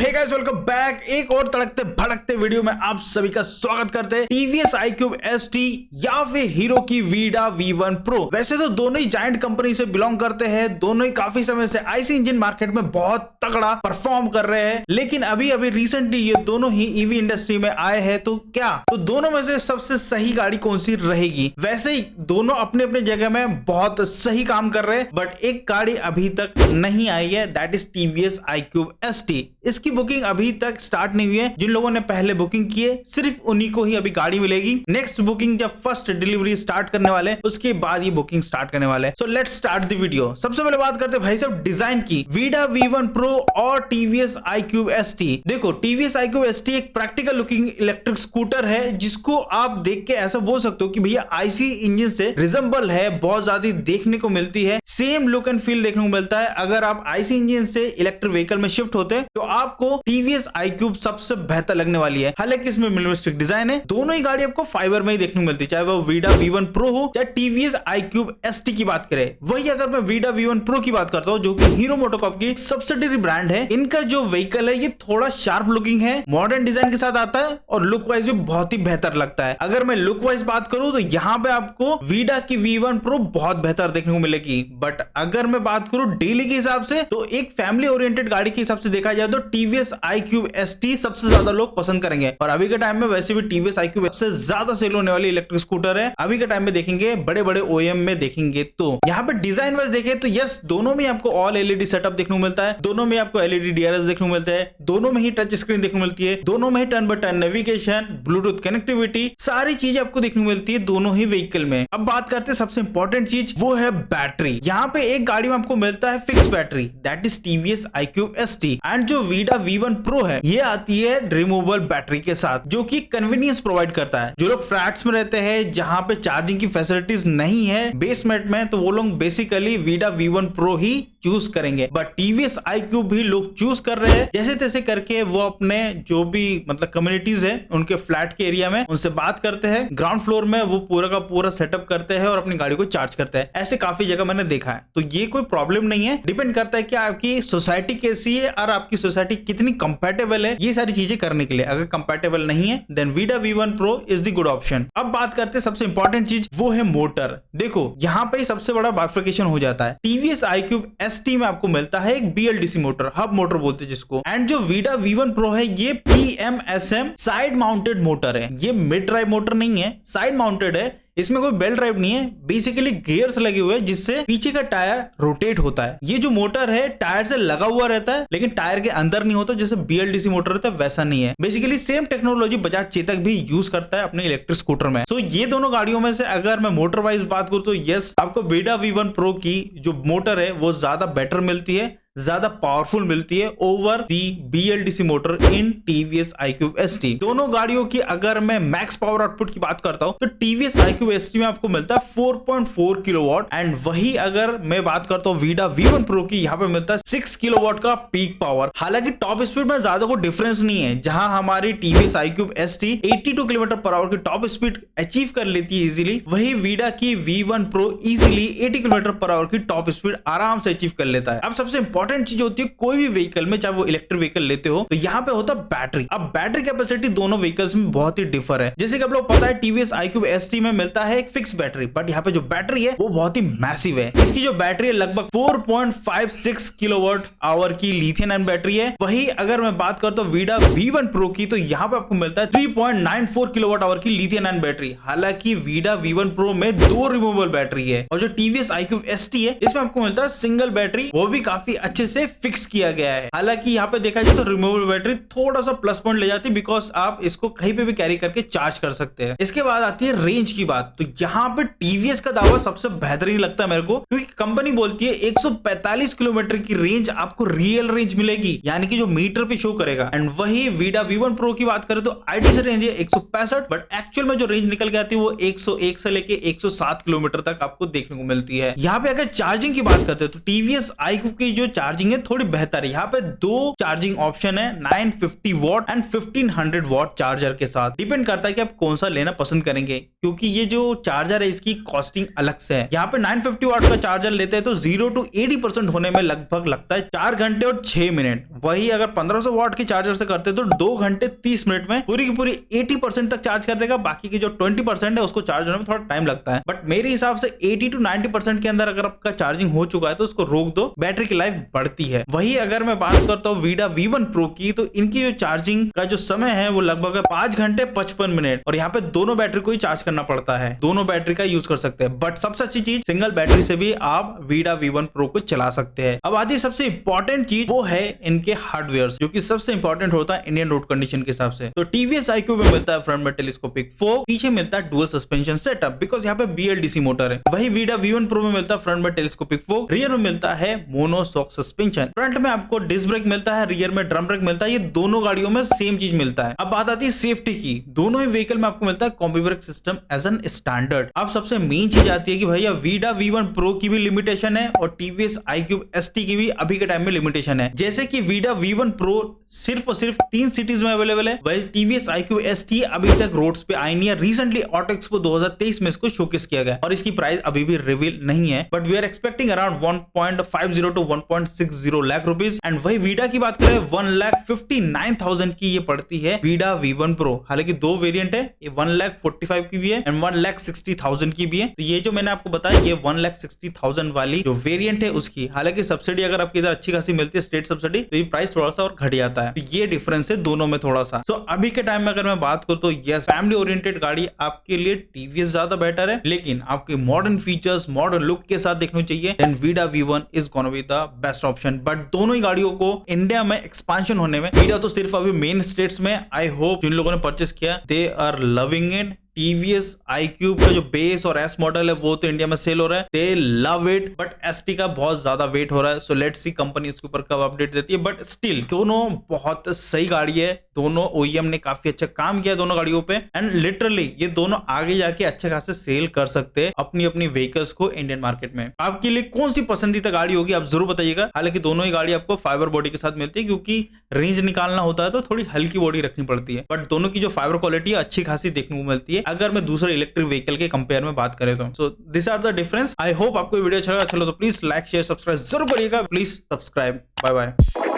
Hey guys, welcome back. एक और तड़कते भड़कते video में आप सभी का स्वागत करते हैं। टीवीएस iQube ST या फिर हीरो की वीडा V1 Pro। वैसे तो दोनों ही जायंट कंपनी से बिलोंग करते हैं, दोनों ही काफी समय से आईसी इंजन मार्केट में बहुत तगड़ा परफॉर्म कर रहे हैं, लेकिन अभी रिसेंटली ये दोनों ही ईवी इंडस्ट्री में आए हैं। तो दोनों में से सबसे सही गाड़ी कौन सी रहेगी? वैसे ही दोनों अपने अपने जगह में बहुत सही काम कर रहे हैं, बट एक गाड़ी अभी तक नहीं आई है, that is TVS iQube ST। इसकी बुकिंग अभी तक स्टार्ट नहीं हुई है। जिन लोगों ने पहले बुकिंग की है सिर्फ उन्हीं को ही अभी गाड़ी मिलेगी। नेक्स्ट बुकिंग जब फर्स्ट डिलीवरी स्टार्ट करने वाले उसके बाद ये बुकिंग स्टार्ट करने वाले। So let's start the video. सबसे पहले बात करते हैं भाई साहब डिजाइन की। वीडा V1 Pro और टीवीएस iQube ST। देखो, टीवीएस iQube ST एक प्रैक्टिकल लुकिंग इलेक्ट्रिक स्कूटर है जिसको आप देख के ऐसा बोल सकते हो कि भैया आईसी इंजन से रिजेंबल है, बहुत ज्यादा देखने को मिलती है, सेम लुक एंड फील देखने को मिलता है। अगर आप आईसी इंजन से इलेक्ट्रिक व्हीकल में शिफ्ट होते हैं तो आपको टीवीएस iQube सबसे बेहतर लगने वाली है। हालांकि इसमें मिनिमलिस्टिक डिजाइन है। दोनों ही गाड़ी आपको फाइबर में ही देखने को मिलती है, चाहे वो वीडा V1 Pro हो चाहे टीवीएस iQube ST की बात करें। वही अगर मैं वीडा V1 Pro की बात करता हूं जो कि हीरो मोटोकॉर्प की सब्सिडरी ब्रांड है, इनका जो व्हीकल है ये थोड़ा शार्प लुकिंग है, मॉडर्न डिजाइन के साथ आता है और लुक वाइज भी बहुत ही बेहतर लगता है। अगर मैं लुक वाइज बात करूं तो यहाँ पे आपको वीडा की V1 Pro बहुत बेहतर देखने को मिलेगी, बट अगर मैं बात करूं डेली के हिसाब से तो एक फैमिली ओरिएंटेड गाड़ी के हिसाब से देखा जाए तो टीवीएस iQube ST सबसे ज्यादा लोग पसंद करेंगे। और अभी के टाइम में वैसे भी टीवीएस iQube सबसे ज्यादा सेल होने वाली इलेक्ट्रिक स्कूटर है। अभी के टाइम में देखेंगे बड़े बड़े OEM में देखेंगे तो यहाँ पे डिजाइन वाइज देखें तो यस, दोनों में आपको ऑल एलईडी सेटअप देखने को मिलता है, दोनों में आपको एलईडी DRS देखने को मिलता है, दोनों में ही टच स्क्रीन देखने को मिलती है, दोनों में ही turn by turn navigation, Bluetooth connectivity, सारी चीजें आपको देखने को मिलती है दोनों ही व्हीकल में। अब बात करते हैं सबसे इंपॉर्टेंट चीज, वो है बैटरी। यहाँ पे एक गाड़ी में आपको मिलता है fix battery, that is TVS iQube ST। And जो वीडा V1 Pro है ये आती है रिमूवेबल बैटरी के साथ, जो कि कन्वीनियंस प्रोवाइड करता है। जो लोग फ्लैट्स में रहते हैं जहां पे चार्जिंग की फैसिलिटीज नहीं है बेसमेंट में, तो वो लोग बेसिकली वीडा V1 Pro ही चूज करेंगे। बट टीवीएस iQube भी लोग चूज कर रहे हैं, जैसे तैसे करके वो अपने जो भी मतलब कम्युनिटीज है उनके फ्लैट के एरिया में उनसे बात करते हैं, ग्राउंड फ्लोर में वो पूरा का पूरा सेटअप करते हैं और अपनी गाड़ी को चार्ज करते हैं। ऐसे काफी जगह मैंने देखा है, तो ये कोई प्रॉब्लम नहीं है। डिपेंड करता है कि आपकी सोसाइटी कैसी है और आपकी सोसाइटी कितनी कंपैटिबल है ये सारी चीजें करने के लिए। अगर कंपैटिबल नहीं है then Vida V1 Pro is the good option. अब बात करते हैं सबसे इंपॉर्टेंट चीज, वो है मोटर। देखो यहाँ पे सबसे बड़ा बाइफर्केशन हो जाता है। टीवीएस iQube ST में आपको मिलता है एक BLDC मोटर, हब मोटर बोलते हैं जिसको। एंड जो वीडा V1 Pro है ये PMSM साइड माउंटेड मोटर है। ये मिड ड्राइव मोटर नहीं है, साइड माउंटेड है। इसमें कोई बेल्ट ड्राइव नहीं है, बेसिकली गियर्स लगे हुए हैं जिससे पीछे का टायर रोटेट होता है। ये जो मोटर है टायर से लगा हुआ रहता है लेकिन टायर के अंदर नहीं होता, जैसे BLDC मोटर रहता है वैसा नहीं है। Basically same technology Bajaj Chetak भी यूज करता है अपने इलेक्ट्रिक स्कूटर में। सो ये दोनों गाड़ियों में से अगर मैं मोटर वाइज बात करूं तो यस, आपको वीडा V1 Pro की जो मोटर है वो ज्यादा बेटर मिलती है, ज्यादा पावरफुल मिलती है over the BLDC motor in TVS iQube ST। दोनों गाड़ियों की अगर मैं मैक्स पावर आउटपुट की बात करता हूं तो टीवीएस iQube ST में आपको मिलता है 4.4 किलोवाट। एंड वही अगर मैं बात करता हूं वीडा V1 Pro की, यहाँ पे मिलता है 6 किलोवाट का पीक पावर। हालांकि टॉप स्पीड में ज्यादा कोई डिफरेंस नहीं है। जहां हमारी TVS iQube ST 82 kilometre per hour की टॉप स्पीड अचीव कर लेती है इजीली, वही वीडा की V1 Pro easily 80 kilometre per hour की टॉप स्पीड आराम से अचीव कर लेता है। अब सबसे इंपॉर्टेंट चीज होती है कोई भी व्हीकल में, चाहे वो इलेक्ट्रिक व्हीकल लेते हो तो यहाँ पे होता है बैटरी। अब बैटरी कैपेसिटी दोनों व्हीकल्स में बहुत ही डिफर है। जैसे कि आप लोग पता है टीवीएस iQube ST में मिलता है एक फिक्स बैटरी, बट यहाँ पे जो बैटरी है वो बहुत ही मैसिव है। इसकी जो बैटरी है लगभग 4.56 किलोवाट आवर की लिथियम आयन बैटरी है। वही अगर मैं बात करता हूँ वीडा V1 Pro की तो यहाँ पे आपको मिलता है 3.94 किलोवाट आवर की लिथियम आयन बैटरी। हालांकि वीडा V1 Pro में 2 रिमूवेबल बैटरी है और जो टीवीएस iQube ST है इसमें आपको मिलता है सिंगल बैटरी, वो भी काफी अच्छे से फिक्स किया गया है। हालांकि यहाँ पे देखा जाए तो रिमूवेबल बैटरी थोड़ा सा प्लस पॉइंट ले जाती है, बिकॉज आप इसको कहीं पे भी कैरी करके चार्ज कर सकते हैं। इसके बाद आती है रेंज की बात। तो यहाँ पे टीवीएस का दावा सबसे बेहतरीन लगता है मेरे को, क्योंकि कंपनी बोलती है 145 किलोमीटर की रेंज आपको रियल रेंज मिलेगी, यानी कि जो मीटर पे शो करेगा। एंड वही वीडा V1 Pro की बात करें तो आईडी से रेंज है 165, बट एक्चुअल में जो रेंज निकल के आती है वो 101 से लेके 107 किलोमीटर तक आपको देखने को मिलती है। यहाँ पे अगर चार्जिंग की बात करते हैं तो टीवीएस iQube की जो चार्जिंग है थोड़ी बेहतर है। यहाँ पे दो चार्जिंग ऑप्शन है, 950 वॉट एंड 1500 वॉट चार्जर के साथ। डिपेंड करता है कि आप कौन सा लेना पसंद करेंगे, क्योंकि ये जो चार्जर है इसकी कॉस्टिंग अलग से है। यहाँ पे 950 वॉट का चार्जर लेते हैं तो 0 to 80% होने में लगभग लगता है 4 घंटे और 6 मिनट। वही अगर 1500 वॉट के चार्जर से करते तो 2 घंटे 30 मिनट में पूरी की पूरी 80% तक चार्ज कर देगा। बाकी की जो 20% है उसको चार्ज होने में थोड़ा टाइम लगता है। बट मेरे हिसाब से 80 to 90% के अंदर अगर आपका चार्जिंग हो चुका है तो उसको रोक दो, बैटरी की लाइफ बढ़ती है। वही अगर मैं बात करता हूँ वीडा V1 Pro की, तो इनकी जो चार्जिंग का जो समय है वो लगभग 5 घंटे 55 मिनट, और यहाँ पे दोनों बैटरी को ही चार्ज करना पड़ता है, दोनों बैटरी का यूज कर सकते हैं। बट सबसे अच्छी चीज, सिंगल बैटरी से भी आप वीडा V1 Pro को चला सकते हैं। अब आती सबसे इंपॉर्टेंट चीज, वो है इनके हार्डवेयर, जो कि सबसे इंपॉर्टेंट होता है इंडियन रोड कंडीशन के हिसाब से। तो टीवीएस iQube में मिलता है फ्रंट में टेलीस्कोपिक फोक, पीछे मिलता है डुअल सस्पेंशन सेटअप, बिकॉज यहाँ पे BLDC मोटर है। वही वीडा V1 Pro में मिलता है फ्रंट में टेलीस्कोपिक फोक, रियर में मिलता है मोनो शॉक सस्पेंशन, फ्रंट में आपको डिस्क ब्रेक मिलता है, रियर में ड्रम ब्रेक मिलता है। ये दोनों गाड़ियों में सेम चीज मिलता है। अब बात आती है सेफ्टी की, दोनों ही व्हीकल में आपको मिलता है combi brake system as an standard. अब सबसे मेन चीज आती है कि भैया वीडा V1 Pro की भी लिमिटेशन है और टीवीएस iQube ST की भी अभी के टाइम में लिमिटेशन है। जैसे कि वीडा V1 Pro सिर्फ और सिर्फ 3 सिटीज में अवेलेबल है, वही टीवीएस iQube ST अभी तक रोड्स पे आई नहीं है। रिसेंटली ऑटो एक्सपो 2023 में इसको शोकेस किया गया और इसकी प्राइस अभी भी रिवील नहीं है, but we are expecting around 1.50 to 1.60 lakh rupees. And वही वीडा की बात करें 1,59,000 की ये पड़ती है वीडा V1 Pro। हालांकि दो वेरिएंट है, ये 1,45,000 की भी है एंड 1,60,000 की भी है। तो ये जो मैंने आपको बताया ये 1,60,000 वाली जो वेरिएंट है उसकी, हालांकि सब्सिडी अगर आपकी इधर अच्छी खासी मिलती है स्टेट सब्सिडी, तो ये प्राइस थोड़ा सा और घट जाता है। तो ये डिफरेंस है दोनों में थोड़ा सा। सो अभी के टाइम में अगर मैं बात करूं तो यस, फैमिली ओरिएंटेड गाड़ी आपके लिए टीवीएस ज्यादा बेटर है, लेकिन आपके मॉडर्न फीचर्स मॉडर्न लुक के साथ देखना चाहिए, then Vida V1 is gonna be the best option. But दोनों ही गाड़ियों को इंडिया में एक्सपांशन होने में, वीडा तो सिर्फ अभी मेन स्टेट्स में, आई होप जिन लोगों ने परचेस किया they are loving it. TVS iQube का जो बेस और एस मॉडल है वो तो इंडिया में सेल हो रहा है, दे लव इट, बट ST का बहुत ज्यादा वेट हो रहा है। सो लेट्स सी कंपनी इसके ऊपर कब अपडेट देती है। बट स्टिल दोनों बहुत सही गाड़ी है, दोनों OEM ने काफी अच्छा काम किया दोनों गाड़ियों पे, एंड लिटरली ये दोनों आगे जाके अच्छे खासे सेल कर सकते हैं अपनी अपनी व्हीकल्स को इंडियन मार्केट में। आपके लिए कौन सी पसंदीदा गाड़ी होगी आप जरूर बताइएगा। हालांकि दोनों ही गाड़ी आपको फाइबर बॉडी के साथ मिलती है, क्योंकि रेंज निकालना होता है तो थोड़ी हल्की बॉडी रखनी पड़ती है, बट दोनों की जो फाइबर क्वालिटी है अच्छी खासी देखने को मिलती है अगर मैं दूसरे इलेक्ट्रिक व्हीकल के कंपेयर में बात करें तो। So this are the difference. I hope आपको वीडियो अच्छा लगा तो प्लीज लाइक शेयर सब्सक्राइब जरूर करिएगा। Please subscribe. Bye bye.